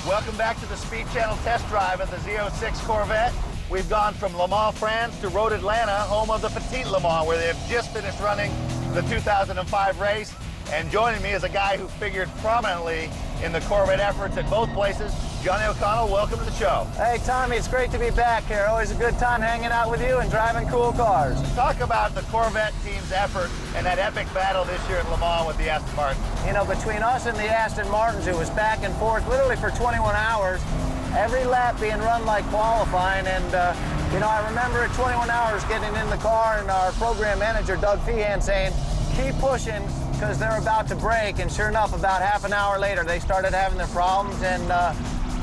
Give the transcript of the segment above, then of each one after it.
Welcome back to the Speed Channel test drive of the Z06 Corvette. We've gone from Le Mans, France to Road Atlanta, home of the Petite Le Mans, where they have just finished running the 2005 race. And joining me is a guy who figured prominently in the Corvette efforts at both places. Johnny O'Connell, welcome to the show. Hey, Tommy, it's great to be back here. Always a good time hanging out with you and driving cool cars. Talk about the Corvette team's effort and that epic battle this year at Le Mans with the Aston Martin. You know, between us and the Aston Martins, it was back and forth literally for 21 hours, every lap being run like qualifying. And, you know, I remember at 21 hours getting in the car and our program manager, Doug Feehan, saying, keep pushing, because they're about to break. And sure enough, about half an hour later, they started having their problems, and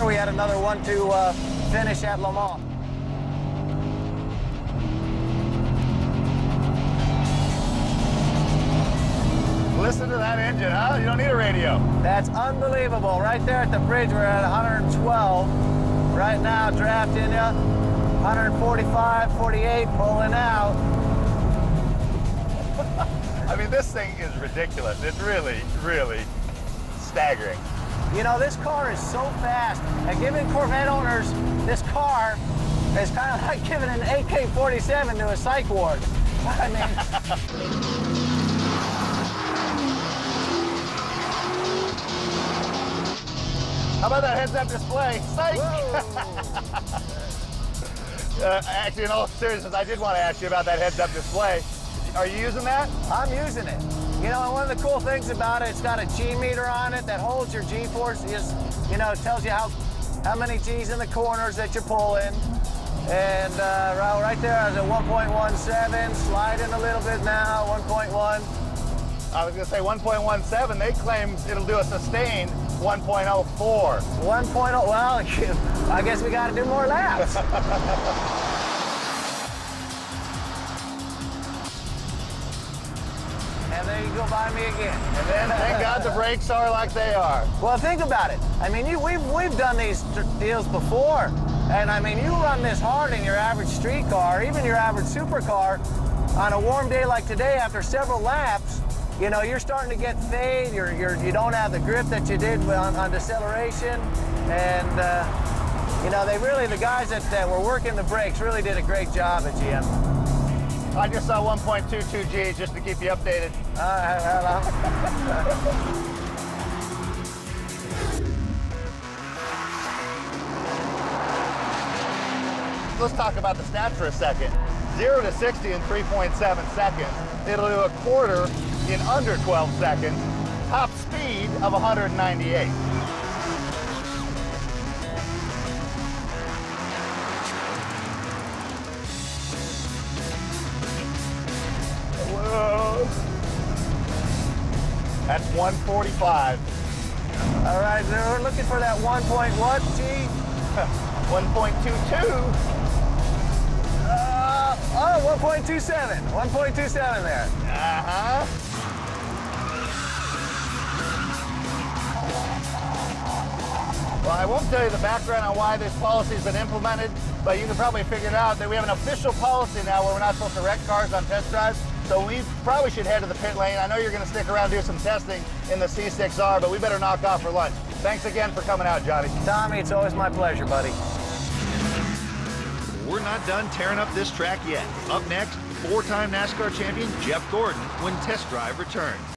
we had another one to finish at Le Mans. Listen to that engine, huh? You don't need a radio. That's unbelievable. Right there at the bridge, we're at 112. Right now, drafting you. 145, 48, pulling out. I mean, this thing is ridiculous. It's really, really staggering. You know, this car is so fast, and giving Corvette owners this car is kind of like giving an AK-47 to a psych ward. I mean... How about that heads-up display? Psych! Actually, in all seriousness, I did want to ask you about that heads-up display. Are you using that? I'm using it. You know, and one of the cool things about it, it's got a G meter on it that holds your G-force. You know, it tells you how many G's in the corners that you're pulling. And right there is a 1.17, sliding a little bit now, 1.1. I was going to say 1.17. They claim it'll do a sustained 1.04. 1.0, well, I guess we got to do more laps. And there you go by me again. And then, thank God the brakes are like they are. Well, think about it. I mean, we've done these deals before. And I mean, you run this hard in your average street car, even your average supercar, on a warm day like today, after several laps, you know, you're starting to get fade. You don't have the grip that you did on deceleration. And, you know, the guys that were working the brakes really did a great job at GM. I just saw 1.22 G's just to keep you updated. Hello. Let's talk about the stats for a second. 0 to 60 in 3.7 seconds. It'll do a quarter in under 12 seconds. Top speed of 198. Whoa. That's 145. All right, we're looking for that 1.1 G. 1.22. Oh, 1.27. 1.27 there. Uh-huh. Well, I won't tell you the background on why this policy's been implemented, but you can probably figure it out that we have an official policy now where we're not supposed to wreck cars on test drives, so we probably should head to the pit lane. I know you're going to stick around and do some testing in the C6R, but we better knock off for lunch. Thanks again for coming out, Johnny. Tommy, it's always my pleasure, buddy. We're not done tearing up this track yet. Up next, four-time NASCAR champion Jeff Gordon when Test Drive returns.